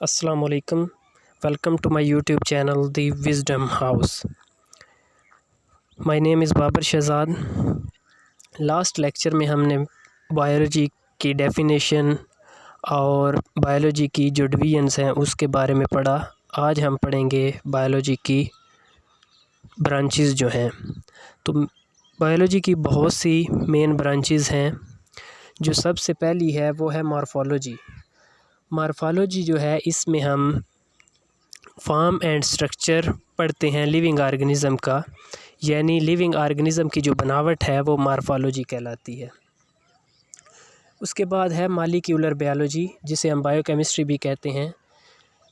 Assalamu alaikum. Welcome to my YouTube channel The Wisdom House. My name is Babar Shahzad. Last lecture में हमने biology की definition और biology की जो डिवीजन्स हैं उसके बारे में पढ़ा. आज हम पढ़ेंगे बायोलॉजी की ब्रांचेस जो हैं. तो बायोलॉजी की बहुत सी मेन ब्रांचेस हैं. जो सबसे पहली है वो है मॉर्फोलॉजी. मॉर्फोलॉजी जो है इसमें हम फॉर्म एंड स्ट्रक्चर पढ़ते हैं लिविंग ऑर्गेनिज़म का, यानी लिविंग ऑर्गेनिज़म की जो बनावट है वो मॉर्फोलॉजी कहलाती है. उसके बाद है मॉलिक्यूलर बायोलॉजी, जिसे हम बायोकेमिस्ट्री भी कहते हैं.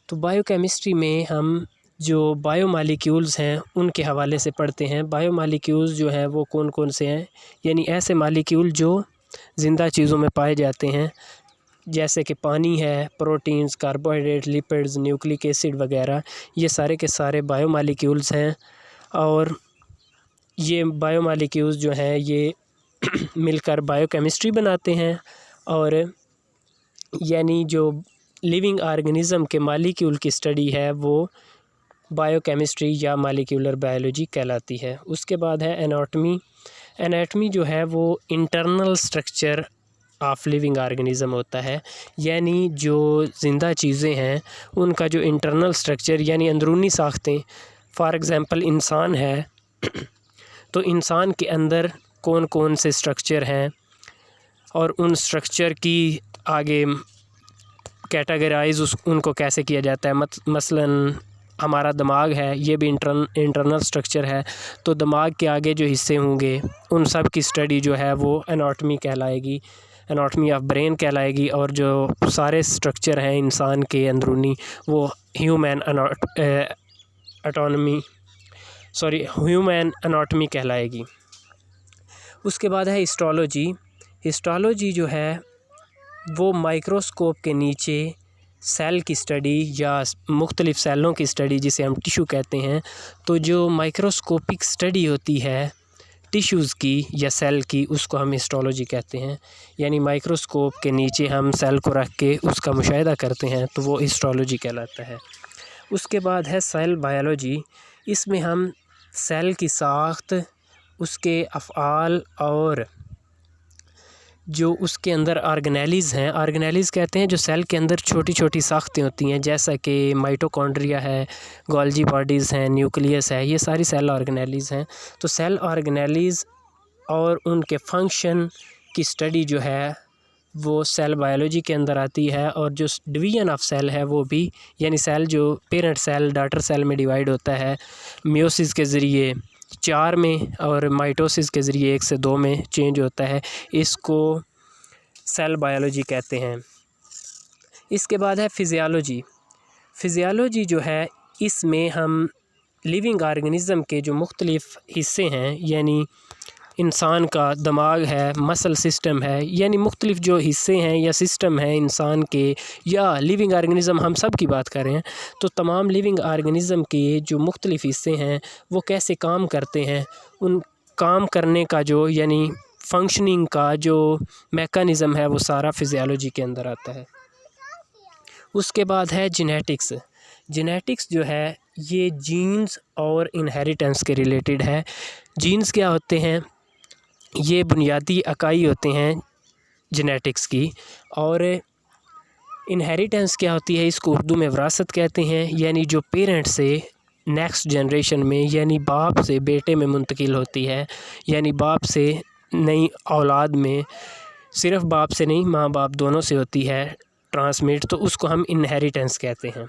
तो बायोकेमिस्ट्री में हम जो बायोमॉलिक्यूल्स हैं उनके हवाले से पढ़ते हैं. बायोमॉलिक्यूल्स जो हैं वो कौन कौन से हैं, यानी ऐसे मॉलिक्यूल जो ज़िंदा चीज़ों में पाए जाते हैं, जैसे कि पानी है, proteins, carbohydrate, lipids, nucleic acid वगैरह, ये सारे के सारे बायोमॉलिक्यूल्स हैं. और ये बायोमॉलिक्यूल्स जो हैं ये मिलकर बायोकेमिस्ट्री बनाते हैं. और यानी जो लिविंग ऑर्गेनिज़म के मॉलिक्यूल की स्टडी है वो बायोकेमिस्ट्री या मॉलिक्यूलर बायोलॉजी कहलाती है. उसके बाद है एनाटॉमी. एनाटॉमी जो है वो internal structure of living organism होता है, यानी जो ज़िंदा चीज़ें हैं उनका जो इंटरनल स्ट्रक्चर यानी अंदरूनी साख्तें. फॉर एग्ज़ाम्पल इंसान है तो इंसान के अंदर कौन कौन से स्ट्रक्चर हैं और उन स्ट्रक्चर की आगे कैटेगराइज उनको कैसे किया जाता है. मसलन हमारा दिमाग है, ये भी इंटरनल स्ट्रक्चर है. तो दिमाग के आगे जो हिस्से होंगे उन सब की स्टडी जो है वो एनाटॉमी कहलाएगी, एनाटॉमी ऑफ ब्रेन कहलाएगी. और जो सारे स्ट्रक्चर हैं इंसान के अंदरूनी वो ह्यूमन एनाटॉमी कहलाएगी. उसके बाद है हिस्टोलॉजी. हिस्टोलॉजी जो है वो माइक्रोस्कोप के नीचे सेल की स्टडी या मुख्तलिफ़ सेलों की स्टडी, जिसे हम टिशू कहते हैं. तो जो माइक्रोस्कोपिक स्टडी होती है टिश्यूज़ की या सेल की, उसको हम हिस्टोलॉजी कहते हैं. यानी माइक्रोस्कोप के नीचे हम सेल को रख के उसका मुशाहिदा करते हैं, तो वो हिस्टोलॉजी कहलाता है. उसके बाद है सेल बायोलॉजी. इसमें हम सेल की साख्त, उसके अफ़आल और जो उसके अंदर ऑर्गेनेलीज़ हैं, ऑर्गेनेलीज़ कहते हैं जो सेल के अंदर छोटी छोटी साख्तें होती हैं, जैसा कि माइटोकॉन्ड्रिया है, गोल्जी बॉडीज़ हैं, न्यूक्लियस है, ये सारी सेल ऑर्गेनेलीज़ हैं. तो सेल ऑर्गेनेलीज़ और उनके फंक्शन की स्टडी जो है वो सेल बायोलॉजी के अंदर आती है. और जो डिवीज़न ऑफ सेल है वो भी, यानी सेल जो पेरेंट सेल डॉटर सेल में डिवाइड होता है मियोसिस के ज़रिए 4 में और माइटोसिस के ज़रिए 1 से 2 में चेंज होता है, इसको सेल बायोलॉजी कहते हैं. इसके बाद है फिज़ियोलॉजी. फिज़ियोलॉजी जो है इसमें हम लिविंग ऑर्गेनिज़म के जो मुख्तलिफ़ हिस्से हैं, यानी इंसान का दिमाग है, मसल सिस्टम है, यानी मुख्तलिफ़ जो हिस्से हैं या सिस्टम हैं इंसान के या लिविंग ऑर्गेनिज़म, हम सब की बात कर रहे हैं. तो तमाम लिविंग ऑर्गेनिज़म के जो मुख्तलिफ़ हिस्से हैं वो कैसे काम करते हैं, उन काम करने का जो यानी फंक्शनिंग का जो मेकनिज़म है वो सारा फिज़ियोलॉजी के अंदर आता है. उसके बाद है जेनेटिक्स. जेनेटिक्स जो है ये जीन्स और इनहेरिटेंस के रिलेटेड है. जीन्स क्या होते हैं, ये बुनियादी इकाई होते हैं जेनेटिक्स की. और इनहेरिटेंस क्या होती है, इसको उर्दू में विरासत कहते हैं, यानी जो पेरेंट से नेक्स्ट जनरेशन में यानी बाप से बेटे में मुंतकिल होती है, यानी बाप से नई औलाद में, सिर्फ बाप से नहीं माँ बाप दोनों से होती है ट्रांसमिट, तो उसको हम इनहेरिटेंस कहते हैं.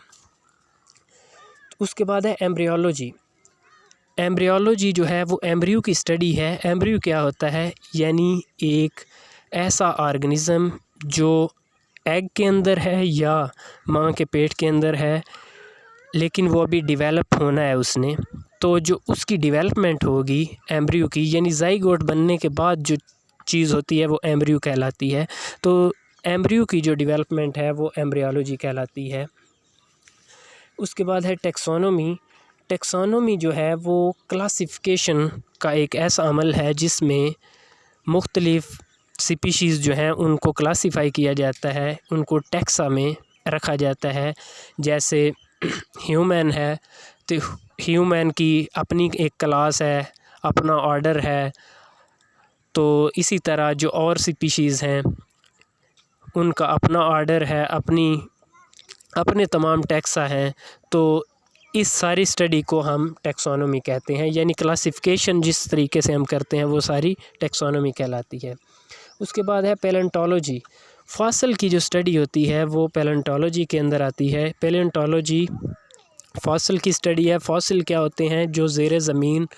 उसके बाद है एम्ब्रियोलॉजी. एम्ब्रियोलॉजी जो है वो एम्ब्रियो की स्टडी है. एम्ब्रियो क्या होता है, यानी एक ऐसा ऑर्गेनिज़म जो एग के अंदर है या माँ के पेट के अंदर है, लेकिन वो अभी डेवलप होना है उसने. तो जो उसकी डेवलपमेंट होगी एम्ब्रियो की, यानी ज़ाइगोट बनने के बाद जो चीज़ होती है वो एम्ब्रियो कहलाती है. तो एम्ब्रियो की जो डेवलपमेंट है वो एम्ब्रियोलॉजी कहलाती है. उसके बाद है टेक्सोनोमी. टेक्सोनोमी जो है वो क्लासिफिकेशन का एक ऐसा अमल है जिसमें मुख्तलिफ़ स्पीशीज़ जो हैं उनको क्लासिफाई किया जाता है, उनको टैक्सा में रखा जाता है। जैसे ह्यूमन है तो ह्यूमन की अपनी एक क्लास है, अपना ऑर्डर है। तो इसी तरह जो और स्पीशीज़ हैं उनका अपना ऑर्डर है, अपने तमाम टैक्सा हैं। तो इस सारी स्टडी को हम टैक्सोनॉमी कहते हैं, यानी क्लासिफिकेशन जिस तरीके से हम करते हैं वो सारी टैक्सोनॉमी कहलाती है। उसके बाद है पैलेंटोलॉजी। फॉसिल की जो स्टडी होती है वो पैलेंटोलॉजी के अंदर आती है। पैलेंटोलॉजी फॉसिल की स्टडी है। फॉसिल क्या होते हैं? जो ज़ेरे ज़मीन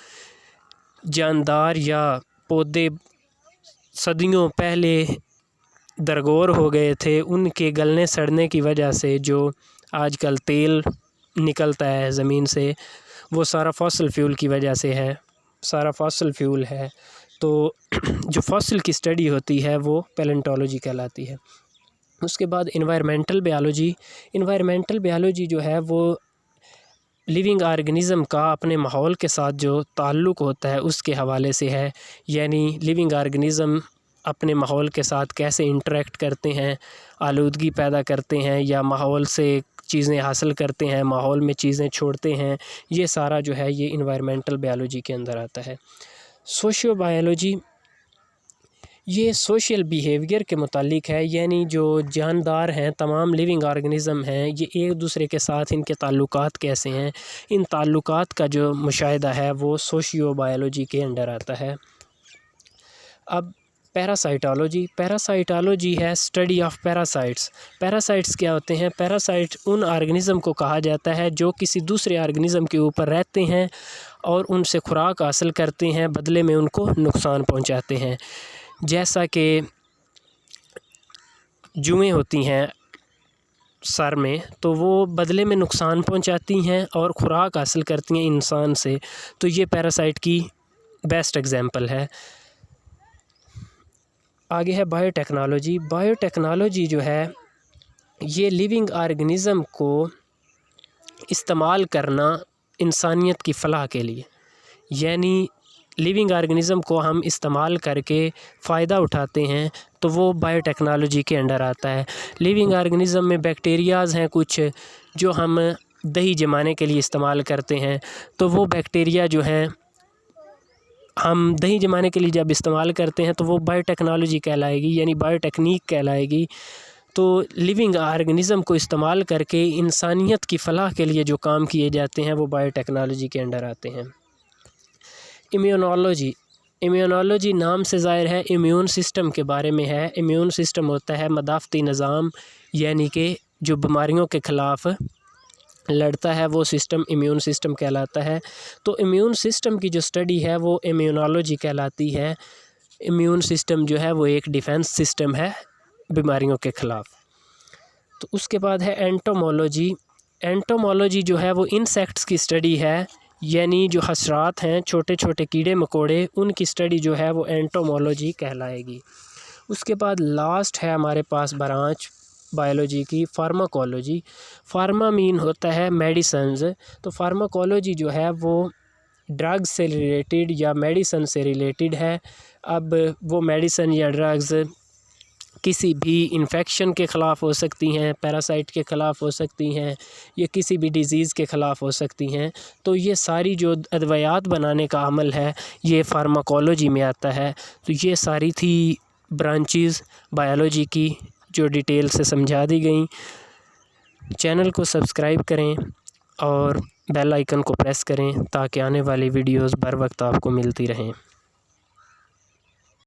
जानदार या पौधे सदियों पहले दरगोर हो गए थे, उनके गलने सड़ने की वजह से जो आजकल तेल निकलता है ज़मीन से, वो सारा फॉसिल फ्यूल की वजह से है, सारा फॉसिल फ्यूल है। तो जो फॉसिल की स्टडी होती है वो पैलेंटोलॉजी कहलाती है। उसके बाद इन्वायरमेंटल बायोलॉजी। इन्वायरमेंटल बायोलॉजी जो है वो लिविंग ऑर्गेनिज़म का अपने माहौल के साथ जो ताल्लुक़ होता है उसके हवाले से है, यानी लिविंग ऑर्गेनिज़म अपने माहौल के साथ कैसे इंटरेक्ट करते हैं, आलूदगी पैदा करते हैं या माहौल से चीज़ें हासिल करते हैं, माहौल में चीज़ें छोड़ते हैं। ये सारा जो है ये इन्वायरमेंटल बायोलॉजी के अंदर आता है। सोशियो बायोलॉजी ये सोशल बिहेवियर के मुतालिक है, यानी जो जानदार हैं, तमाम लिविंग ऑर्गेनिज़म हैं, ये एक दूसरे के साथ इनके ताल्लुकात कैसे हैं, इन ताल्लुकात का जो मुशाहिदा है वो सोशियो बायोलॉजी के अंडर आता है। अब पैरासाइटोलॉजी। पैरासाइटोलॉजी है स्टडी ऑफ पैरासाइट्स। पैरासाइट्स क्या होते हैं? पैरासाइट उन ऑर्गेनिज़म को कहा जाता है जो किसी दूसरे ऑर्गेनिज़म के ऊपर रहते हैं और उनसे खुराक हासिल करते हैं, बदले में उनको नुकसान पहुंचाते हैं। जैसा कि जुएँ होती हैं सर में, तो वो बदले में नुकसान पहुंचाती हैं और खुराक हासिल करती हैं इंसान से। तो ये पैरासाइट की बेस्ट एग्जांपल है। आगे है बायोटेक्नोलॉजी। बायोटेक्नोलॉजी जो है ये लिविंग ऑर्गेनिज़म को इस्तेमाल करना इंसानियत की फ़लाह के लिए, यानी लिविंग ऑर्गेनिज़म को हम इस्तेमाल करके फ़ायदा उठाते हैं, तो वो बायोटेक्नोलॉजी के अंडर आता है। लिविंग ऑर्गेनिज़म में बैक्टीरियाज़ हैं कुछ जो हम दही जमाने के लिए इस्तेमाल करते हैं। तो वो बैक्टीरिया जो हैं हम दही जमाने के लिए जब इस्तेमाल करते हैं तो वो बायोटेक्नोलॉजी कहलाएगी, यानी बायोटेक्निक कहलाएगी। तो लिविंग ऑर्गेनिज़म को इस्तेमाल करके इंसानियत की फ़लाह के लिए जो काम किए जाते हैं वो बायोटेक्नोलॉजी के अंडर आते हैं। इम्यूनोलॉजी। इम्यूनोलॉजी नाम से ज़ाहिर है इम्यून सिस्टम के बारे में है। इम्यून सिस्टम होता है मदाफ़ती निज़ाम, यानी कि जो बीमारियों के ख़िलाफ़ लड़ता है वो सिस्टम इम्यून सिस्टम कहलाता है। तो इम्यून सिस्टम की जो स्टडी है वो इम्यूनोलॉजी कहलाती है। इम्यून सिस्टम जो है वो एक डिफेंस सिस्टम है बीमारियों के ख़िलाफ़। तो उसके बाद है एंटोमोलॉजी। एंटोमोलॉजी जो है वो इंसेक्ट्स की स्टडी है, यानी जो हशरात हैं, छोटे छोटे कीड़े मकोड़े, उनकी स्टडी जो है वो एंटोमोलॉजी कहलाएगी। उसके बाद लास्ट है हमारे पास ब्रांच बायोलॉजी की, फार्माकोलॉजी। फार्मा मीन होता है मेडिसिन्स, तो फार्माकोलॉजी जो है वो ड्रग्स से रिलेटेड या मेडिसिन से रिलेटेड है। अब वो मेडिसिन या ड्रग्स किसी भी इन्फेक्शन के ख़िलाफ़ हो सकती हैं, पैरासाइट के ख़िलाफ़ हो सकती हैं, या किसी भी डिज़ीज़ के ख़िलाफ़ हो सकती हैं। तो ये सारी जो अद्वियात बनाने का अमल है ये फार्माकोलॉजी में आता है। तो ये सारी थी ब्रांचेस बायोलॉजी की जो डिटेल से समझा दी गई। चैनल को सब्सक्राइब करें और बेल आइकन को प्रेस करें ताकि आने वाली वीडियोस बर वक्त आपको मिलती रहें।